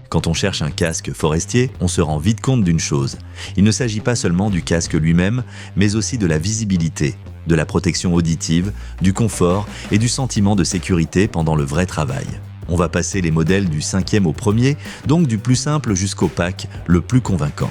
Quand on cherche un casque forestier, on se rend vite compte d'une chose. Il ne s'agit pas seulement du casque lui-même, mais aussi de la visibilité, de la protection auditive, du confort et du sentiment de sécurité pendant le vrai travail. On va passer les modèles du 5e au 1er, donc du plus simple jusqu'au pack, le plus convaincant.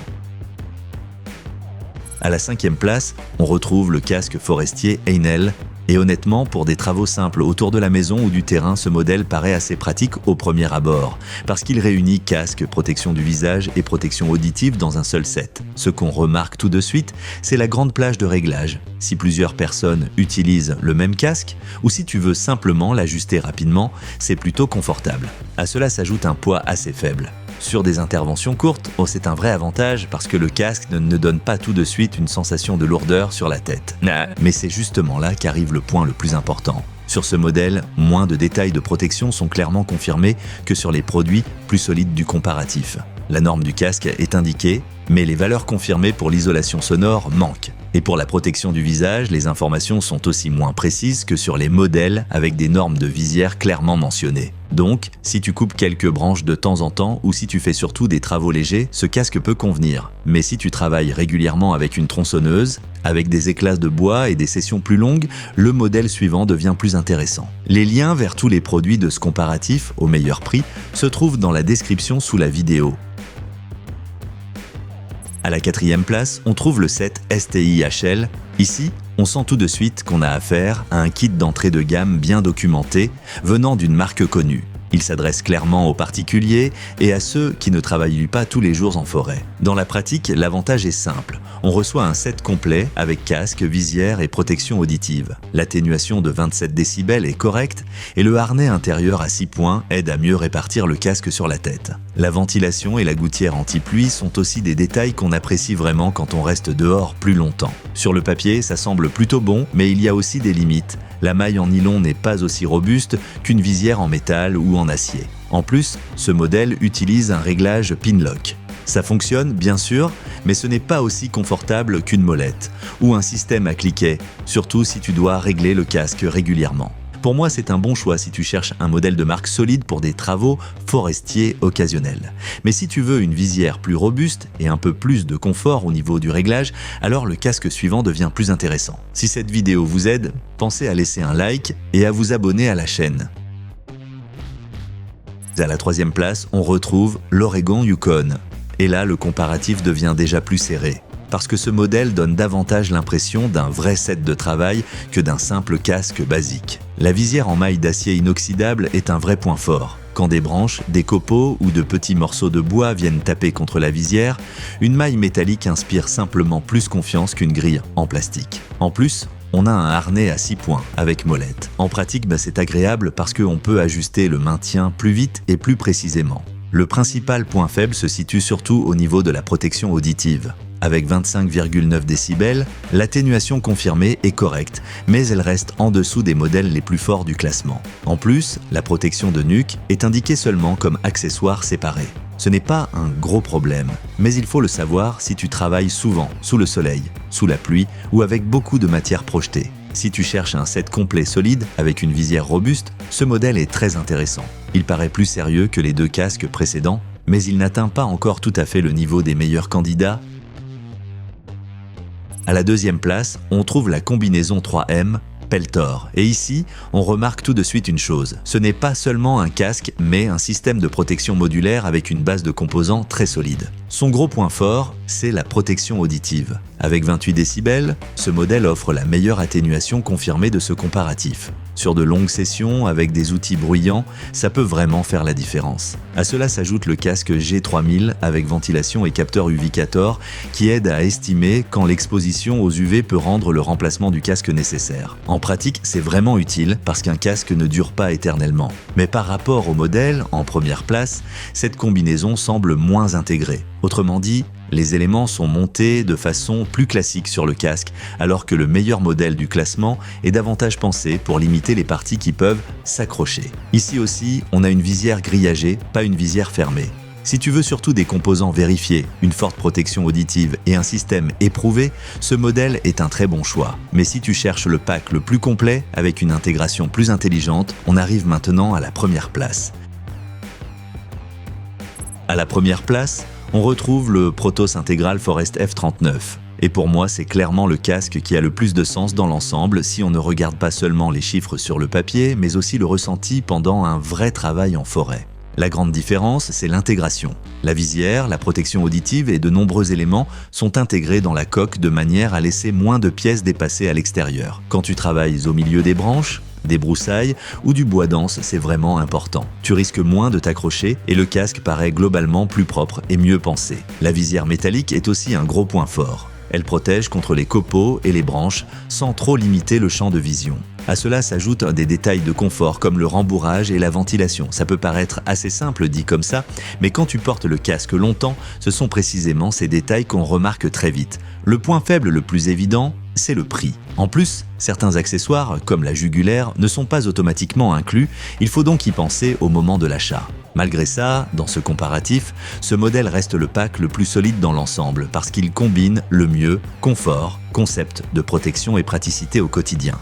À la 5e place, on retrouve le casque forestier Einel. Et honnêtement, pour des travaux simples autour de la maison ou du terrain, ce modèle paraît assez pratique au premier abord, parce qu'il réunit casque, protection du visage et protection auditive dans un seul set. Ce qu'on remarque tout de suite, c'est la grande plage de réglage. Si plusieurs personnes utilisent le même casque, ou si tu veux simplement l'ajuster rapidement, c'est plutôt confortable. À cela s'ajoute un poids assez faible. Sur des interventions courtes, c'est un vrai avantage parce que le casque ne donne pas tout de suite une sensation de lourdeur sur la tête. Mais c'est justement là qu'arrive le point le plus important. Sur ce modèle, moins de détails de protection sont clairement confirmés que sur les produits plus solides du comparatif. La norme du casque est indiquée, mais les valeurs confirmées pour l'isolation sonore manquent. Et pour la protection du visage, les informations sont aussi moins précises que sur les modèles avec des normes de visière clairement mentionnées. Donc, si tu coupes quelques branches de temps en temps ou si tu fais surtout des travaux légers, ce casque peut convenir. Mais si tu travailles régulièrement avec une tronçonneuse, avec des éclats de bois et des sessions plus longues, le modèle suivant devient plus intéressant. Les liens vers tous les produits de ce comparatif, au meilleur prix, se trouvent dans la description sous la vidéo. À la 4e place, on trouve le set STI-HL. Ici, on sent tout de suite qu'on a affaire à un kit d'entrée de gamme bien documenté, venant d'une marque connue. Il s'adresse clairement aux particuliers et à ceux qui ne travaillent pas tous les jours en forêt. Dans la pratique, l'avantage est simple. On reçoit un set complet avec casque, visière et protection auditive. L'atténuation de 27 décibels est correcte et le harnais intérieur à 6 points aide à mieux répartir le casque sur la tête. La ventilation et la gouttière anti-pluie sont aussi des détails qu'on apprécie vraiment quand on reste dehors plus longtemps. Sur le papier, ça semble plutôt bon, mais il y a aussi des limites. La maille en nylon n'est pas aussi robuste qu'une visière en métal ou en acier. En plus, ce modèle utilise un réglage pin-lock. Ça fonctionne, bien sûr, mais ce n'est pas aussi confortable qu'une molette ou un système à cliquet, surtout si tu dois régler le casque régulièrement. Pour moi, c'est un bon choix si tu cherches un modèle de marque solide pour des travaux forestiers occasionnels. Mais si tu veux une visière plus robuste et un peu plus de confort au niveau du réglage, alors le casque suivant devient plus intéressant. Si cette vidéo vous aide, pensez à laisser un like et à vous abonner à la chaîne. À la 3e place, on retrouve l'Oregon Yukon. Et là, le comparatif devient déjà plus serré. Parce que ce modèle donne davantage l'impression d'un vrai set de travail que d'un simple casque basique. La visière en maille d'acier inoxydable est un vrai point fort. Quand des branches, des copeaux ou de petits morceaux de bois viennent taper contre la visière, une maille métallique inspire simplement plus confiance qu'une grille en plastique. En plus, on a un harnais à 6 points avec molette. En pratique, c'est agréable parce qu'on peut ajuster le maintien plus vite et plus précisément. Le principal point faible se situe surtout au niveau de la protection auditive. Avec 25,9 décibels, l'atténuation confirmée est correcte, mais elle reste en dessous des modèles les plus forts du classement. En plus, la protection de nuque est indiquée seulement comme accessoire séparé. Ce n'est pas un gros problème, mais il faut le savoir si tu travailles souvent sous le soleil, sous la pluie ou avec beaucoup de matière projetée. Si tu cherches un set complet solide avec une visière robuste, ce modèle est très intéressant. Il paraît plus sérieux que les 2 casques précédents, mais il n'atteint pas encore tout à fait le niveau des meilleurs candidats. À la 2e place, on trouve la combinaison 3M Peltor. Et ici, on remarque tout de suite une chose. Ce n'est pas seulement un casque, mais un système de protection modulaire avec une base de composants très solide. Son gros point fort, c'est la protection auditive. Avec 28 décibels, ce modèle offre la meilleure atténuation confirmée de ce comparatif. Sur de longues sessions, avec des outils bruyants, ça peut vraiment faire la différence. À cela s'ajoute le casque G3000 avec ventilation et capteur Uvicator qui aide à estimer quand l'exposition aux UV peut rendre le remplacement du casque nécessaire. En pratique, c'est vraiment utile parce qu'un casque ne dure pas éternellement. Mais par rapport au modèle, en première place, cette combinaison semble moins intégrée. Autrement dit, les éléments sont montés de façon plus classique sur le casque, alors que le meilleur modèle du classement est davantage pensé pour limiter les parties qui peuvent s'accrocher. Ici aussi, on a une visière grillagée, pas une visière fermée. Si tu veux surtout des composants vérifiés, une forte protection auditive et un système éprouvé, ce modèle est un très bon choix. Mais si tu cherches le pack le plus complet, avec une intégration plus intelligente, on arrive maintenant à la première place. À la première place, on retrouve le Protos Integral Forest F39. Et pour moi, c'est clairement le casque qui a le plus de sens dans l'ensemble si on ne regarde pas seulement les chiffres sur le papier, mais aussi le ressenti pendant un vrai travail en forêt. La grande différence, c'est l'intégration. La visière, la protection auditive et de nombreux éléments sont intégrés dans la coque de manière à laisser moins de pièces dépasser à l'extérieur. Quand tu travailles au milieu des branches, des broussailles ou du bois dense, c'est vraiment important. Tu risques moins de t'accrocher et le casque paraît globalement plus propre et mieux pensé. La visière métallique est aussi un gros point fort. Elle protège contre les copeaux et les branches sans trop limiter le champ de vision. À cela s'ajoutent des détails de confort comme le rembourrage et la ventilation. Ça peut paraître assez simple dit comme ça, mais quand tu portes le casque longtemps, ce sont précisément ces détails qu'on remarque très vite. Le point faible le plus évident, c'est le prix. En plus, certains accessoires, comme la jugulaire, ne sont pas automatiquement inclus, il faut donc y penser au moment de l'achat. Malgré ça, dans ce comparatif, ce modèle reste le pack le plus solide dans l'ensemble parce qu'il combine le mieux confort, concept de protection et praticité au quotidien.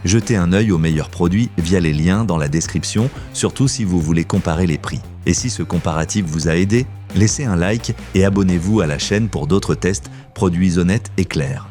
Jetez un œil aux meilleurs produits via les liens dans la description, surtout si vous voulez comparer les prix. Et si ce comparatif vous a aidé, laissez un like et abonnez-vous à la chaîne pour d'autres tests, produits honnêtes et clairs.